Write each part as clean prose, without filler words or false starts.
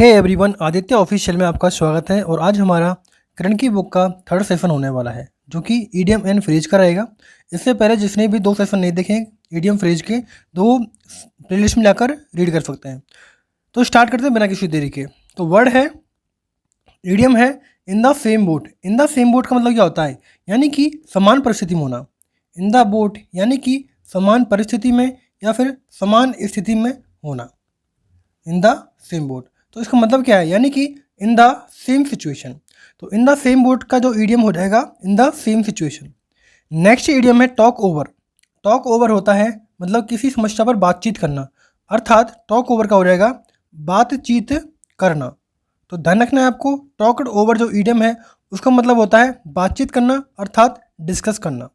Hey everyone, Aditya official में आपका स्वागत है। और आज हमारा करण की बुक का थर्ड सेशन होने वाला है, जो कि ईडियम एंड फ्रेज का रहेगा। इससे पहले जिसने भी दो सेशन नहीं देखे ईडियम फ्रेज के, दो प्लेलिस्ट में जाकर रीड कर सकते हैं। तो स्टार्ट करते हैं बिना किसी देरी के। तो वर्ड है, ईडियम है in the same boat. In the same boat का मतलब क्या होता है? यानी कि समान परिस्थिति में होना। इन द बोट यानी कि समान परिस्थिति में या फिर समान स्थिति में होना। इन द सेम बोट, तो इसका मतलब क्या है? यानी कि इन द सेम सिचुएशन। तो इन द सेम बोट का जो ईडियम हो जाएगा in the same situation. Next idiom है टॉक ओवर। टॉक ओवर होता है मतलब किसी समस्या पर बातचीत करना, अर्थात टॉक ओवर का हो जाएगा बातचीत करना। तो ध्यान रखना है आपको, टॉक्ड ओवर जो ईडियम है उसका मतलब होता है बातचीत करना अर्थात डिस्कस करना।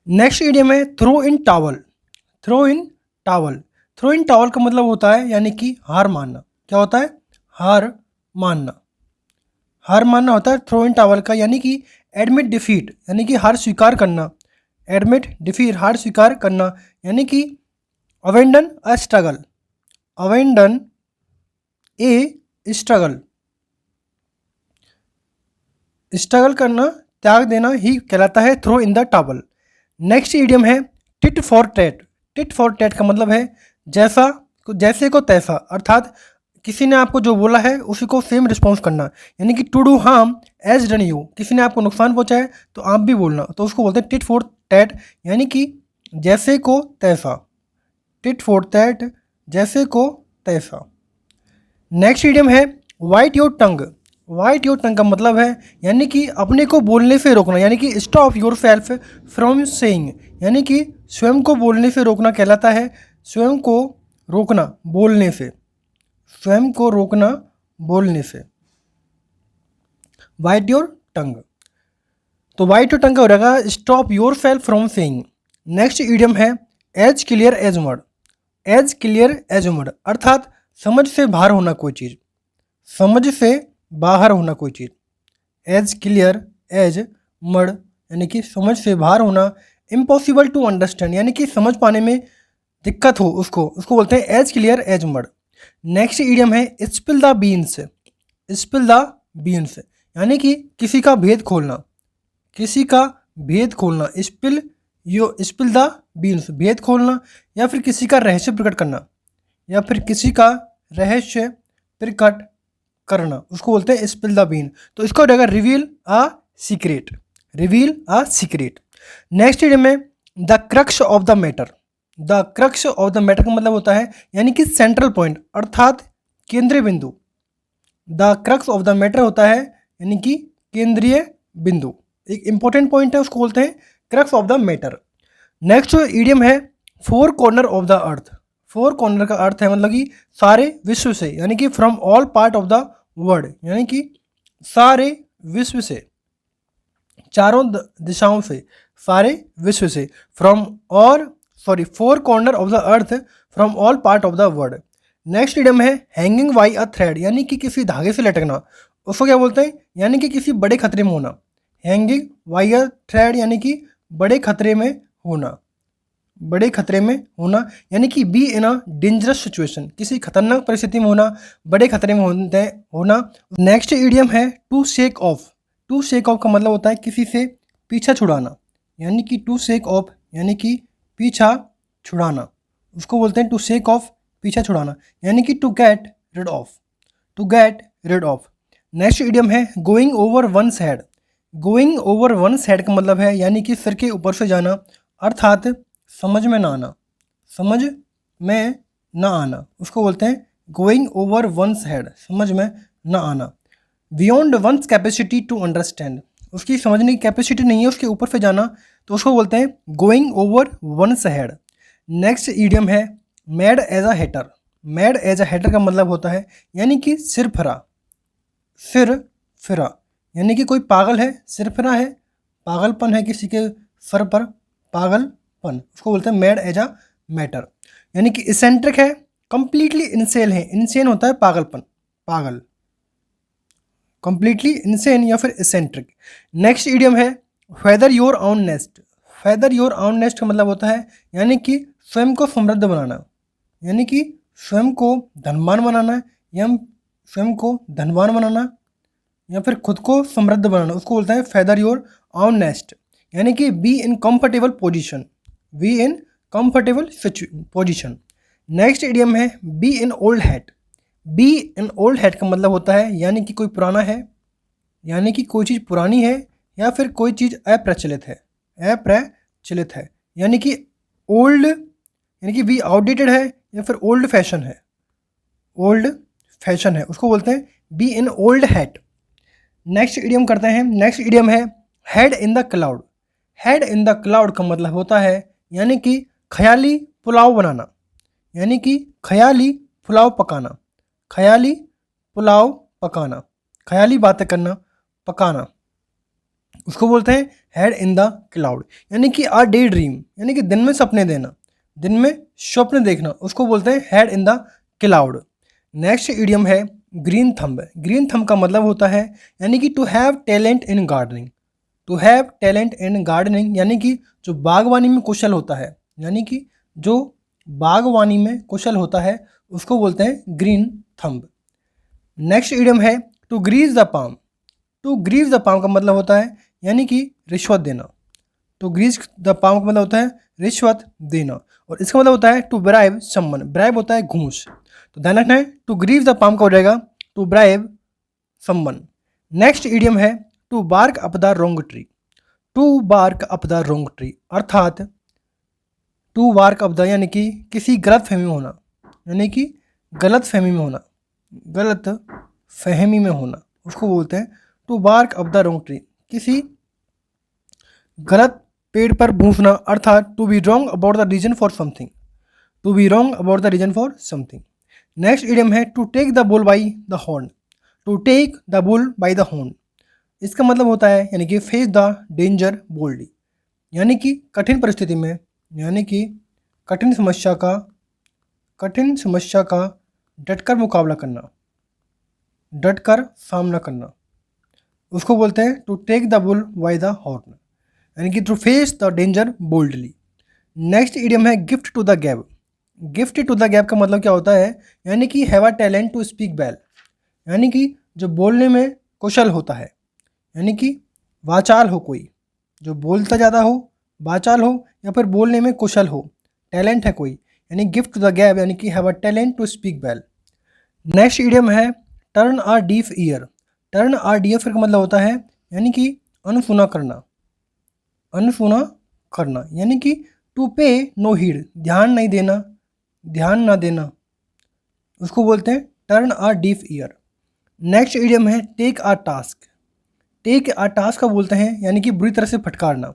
नेक्स्ट ईडियम है throw in towel. Throw in towel, throw in towel का मतलब होता है यानी कि हार मानना। क्या होता है? हार मानना। हार मानना होता है थ्रो इन टावल का, यानी कि एडमिट डिफीट यानी कि हार स्वीकार करना। एडमिट डिफीट हार स्वीकार करना, यानी कि abandon a struggle. Abandon a struggle, struggle करना, त्याग देना ही कहलाता है throw in the towel. Next idiom है tit for tat. Tit for tat का मतलब है जैसा जैसे को तैसा, अर्थात किसी ने आपको जो बोला है उसी को सेम रिस्पॉन्स करना। यानी कि to do harm as done you, किसी ने आपको नुकसान पहुंचाया तो आप भी बोलना, तो उसको बोलते हैं टिट फॉर टैट, यानी कि जैसे को तैसा। टिट फॉर टैट, जैसे को तैसा। नेक्स्ट ईडियम है white your tongue. White your tongue का मतलब है यानी कि अपने को बोलने से रोकना, यानी कि stop yourself from saying, यानी कि स्वयं को बोलने से रोकना कहलाता है। स्वयं को रोकना बोलने से, स्वयं को रोकना बोलने से। वाइट योर टंग, तो वाइट योर टंग का हो जाएगा stop yourself from saying. Next idiom है as clear as mud. As clear as mud अर्थात समझ से बाहर होना कोई चीज़। समझ से बाहर होना कोई चीज़। एज क्लियर एज मड यानी कि समझ से बाहर होना। इम्पॉसिबल टू अंडरस्टैंड यानी कि समझ पाने में दिक्कत हो, उसको बोलते हैं as clear as mud. Next idiom है spill the beans. Spill the beans यानी कि किसी का भेद खोलना। किसी का भेद खोलना। स्पिल द बीन्स, भेद खोलना या फिर किसी का रहस्य प्रकट करना, या फिर किसी का रहस्य प्रकट करना, उसको बोलते हैं स्पिल द बीन। तो इसका हो जाएगा reveal a secret. Reveal a secret. Next idiom है the crux of the matter. The crux of the matter का मतलब होता है यानी कि सेंट्रल पॉइंट अर्थात केंद्रीय बिंदु। The crux of the matter होता है यानी कि केंद्रीय बिंदु, एक इंपॉर्टेंट पॉइंट है, उसको बोलते हैं crux of the matter. Next idiom है four corner of the earth. Four corner का अर्थ है मतलब कि सारे विश्व से, यानी कि from all part of the world, यानी कि सारे विश्व से, चारों दिशाओं से, सारे विश्व से। Four corner of the earth from all part of the world. Next idiom है हैंगिंग बाई अ थ्रेड, यानी कि किसी धागे से लटकना, उसको क्या बोलते हैं? यानी कि किसी बड़े खतरे में होना। हैंगिंग बाई अ थ्रेड यानी कि बड़े खतरे में होना। बड़े खतरे में होना यानी कि be in a dangerous situation, किसी खतरनाक परिस्थिति में होना, बड़े खतरे में होना। नेक्स्ट ईडियम है to shake off. To shake off का मतलब होता है किसी से पीछा छुड़ाना, यानी कि टू शेक ऑफ यानी कि पीछा छुड़ाना, उसको बोलते हैं टू शेक ऑफ, पीछा छुड़ाना, यानी कि to get rid of. To get rid of. Next idiom है going over one's head. Going over one's head का मतलब है यानी कि सिर के ऊपर से जाना, अर्थात समझ में ना आना। समझ में ना आना, उसको बोलते हैं गोइंग ओवर वंस हेड, समझ में ना आना। Beyond one's capacity to understand, उसकी समझने की कैपेसिटी नहीं है, उसके ऊपर से जाना, तो उसको बोलते हैं going over one's head. Next idiom है mad as a hatter. Mad as a hatter का मतलब होता है यानी कि सिर फिरा। सिर फिरा यानी कि कोई पागल है, सिर फिरा है, पागलपन है किसी के सर पर, पागलपन, उसको बोलते हैं मैड एज अ मैटर। यानी कि इसेंट्रिक है, कंप्लीटली इनसेन है। इनसेन होता है पागलपन, पागल, कंप्लीटली इनसेन या फिर इसेंट्रिक। नेक्स्ट ईडियम है feather your on nest. Feather your on nest का मतलब होता है यानी कि स्वयं को समृद्ध बनाना, यानी कि स्वयं को धनवान बनाना या स्वयं को धनवान बनाना या फिर खुद को समृद्ध बनाना, उसको बोलते हैं फेदर योर ऑन नेस्ट, यानी कि be in comfortable position, be in comfortable position. Next idiom है be in old hat. Be in old hat का मतलब होता है यानी कि कोई पुराना है, यानी कि कोई चीज़ पुरानी है या फिर कोई चीज़ अप्रचलित है, अप्रचलित है, यानी कि ओल्ड, यानी कि बी आउटडेटेड है या फिर ओल्ड फैशन है, ओल्ड फैशन है, उसको बोलते हैं B in old hat. Next idiom करते हैं। नेक्स्ट इडियम है head in the cloud. Head in the cloud का मतलब होता है यानी कि ख्याली पुलाव बनाना, यानी कि ख्याली पुलाव पकाना, ख्याली पुलाव पकाना, ख्याली बातें करना, पकाना, उसको बोलते हैं हेड इन द क्लाउड। यानी कि आ डे ड्रीम, यानी कि दिन में सपने देना, दिन में स्वप्न देखना, उसको बोलते हैं head in the cloud. Next idiom है ग्रीन थंब। ग्रीन थंब का मतलब होता है यानी कि to have talent in gardening, to have talent in gardening, यानी कि जो बागवानी में कुशल होता है, यानी कि जो बागवानी में कुशल होता है उसको बोलते हैं ग्रीन थंब। नेक्स्ट इडियम है to grease the palm. To grease the palm का मतलब होता है यानी कि रिश्वत देना, टू ग्रीज द पाम का मतलब होता है रिश्वत देना, और इसका मतलब होता है टू ब्राइब समवन। ब्राइब होता है घूस, तो ध्यान रखना है टू ग्रीव द पाम का हो जाएगा to bribe someone. Next idiom है to bark up the wrong tree. To bark up the wrong tree अर्थात टू बार्क अप द यानी कि किसी गलत फहमी में होना, यानी कि गलत फहमी में होना, गलत फहमी में होना, उसको बोलते हैं to bark up the wrong tree, किसी गलत पेड़ पर भूंसना, अर्थात to be wrong about the reason for something, to be wrong about the reason for something. Next idiom है to take the bull by the horn. To take the bull by the horn, इसका मतलब होता है यानी कि face the danger boldly, यानी कि कठिन परिस्थिति में, यानी कि कठिन समस्या का डटकर मुकाबला करना, डटकर सामना करना, उसको बोलते हैं to take the bull by the horn, यानी कि to face the danger boldly. Next idiom है gift to the gab. Gift to the gap का मतलब क्या होता है यानी कि have a talent to speak well, यानी कि जो बोलने में कुशल होता है, यानी कि वाचाल हो, कोई जो बोलता ज़्यादा हो, वाचाल हो या फिर बोलने में कुशल हो, टैलेंट है कोई, यानी गिफ्ट टू द गैप यानी कि have a talent to speak well. Next idiom है turn a deaf ear. Turn a deaf का मतलब होता है यानी कि अनसुना करना, अनसुना करना, यानी कि टू पे नो हीड, ध्यान नहीं देना, ध्यान ना देना, उसको बोलते हैं turn a deaf ear. Next idiom है take a task. Take a task का बोलते हैं यानी कि बुरी तरह से फटकारना,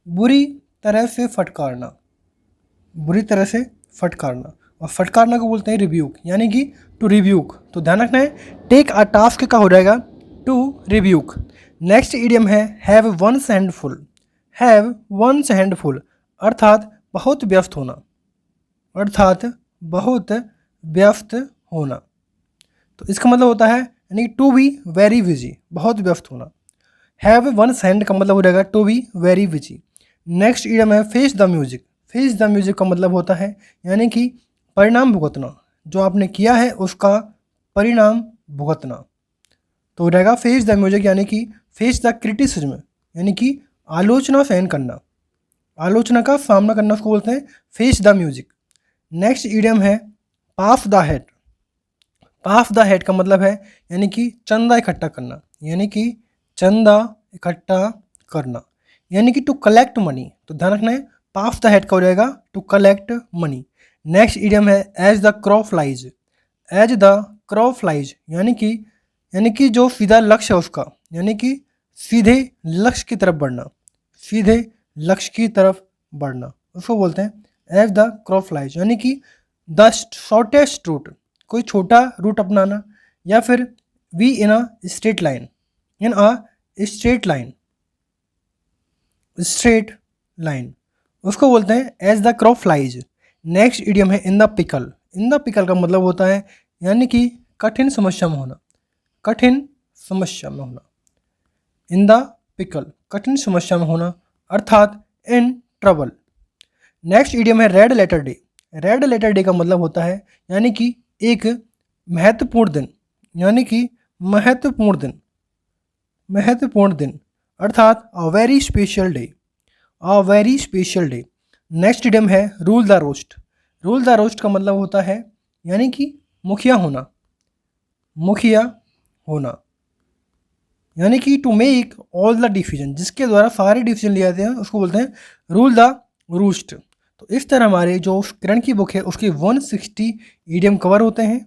बुरी तरह से फटकारना, बुरी तरह से फटकारना, और फटकारना को बोलते हैं रिव्यूक, यानी कि टू रिव्यूक, तो ध्यान रखना है टेक आर टास्क का हो जाएगा टू रिव्यूक। नेक्स्ट इडियम है have one's hand full. Have one's hand full अर्थात बहुत व्यस्त होना, अर्थात बहुत व्यस्त होना, तो इसका मतलब होता है यानी टू बी वेरी बिजी, बहुत व्यस्त होना। हैव वंस हैंड का मतलब हो जाएगा to be very busy. Next idiom है face the music. Face the music का मतलब होता है यानी कि परिणाम भुगतना, जो आपने किया है उसका परिणाम भुगतना, तो हो जाएगा फेस द म्यूजिक, यानी कि फेस द क्रिटिसिज्म, यानी कि आलोचना सहन करना, आलोचना का सामना करना, उसको बोलते हैं face the music. Next idiom है pass the head. Pass the head का मतलब है यानी कि चंदा इकट्ठा करना, यानी कि चंदा इकट्ठा करना, यानी कि टू कलेक्ट मनी, तो ध्यान रखना है पास द हेड का हो जाएगा to collect money. Next idiom है as the crow flies. As the crow flies यानी कि जो सीधा लक्ष्य है उसका, यानी कि सीधे लक्ष्य की तरफ बढ़ना, सीधे लक्ष्य की तरफ बढ़ना, उसको बोलते हैं एज द क्रॉ फ्लाइज, यानी कि द शॉर्टेस्ट रूट, कोई छोटा रूट अपनाना, या फिर we in a straight line, in a straight line, straight line, उसको बोलते हैं as the crow flies. Next idiom है in the pickle. In the pickle का मतलब होता है यानी कि कठिन समस्या में होना, कठिन समस्या में होना, इन द पिकल, कठिन समस्या में होना, अर्थात इन ट्रबल। नेक्स्ट इडियम है red letter day. Red letter day का मतलब होता है यानी कि एक महत्वपूर्ण दिन, यानी कि महत्वपूर्ण दिन, महत्वपूर्ण दिन अर्थात a very special day, a very special day. Next idiom है rule the roast. Rule the roast का मतलब होता है यानी कि मुखिया होना, मुखिया होना, यानी कि to make all the decision, जिसके द्वारा सारे डिसीजन लिए जाते हैं उसको बोलते हैं रूल द रूस्ट। तो इस तरह हमारे जो करण की बुक है उसके 160 ईडियम कवर होते हैं।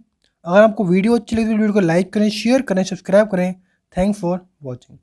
अगर आपको वीडियो अच्छी लगी तो वीडियो को लाइक करें, शेयर करें, सब्सक्राइब करें। Thanks for watching.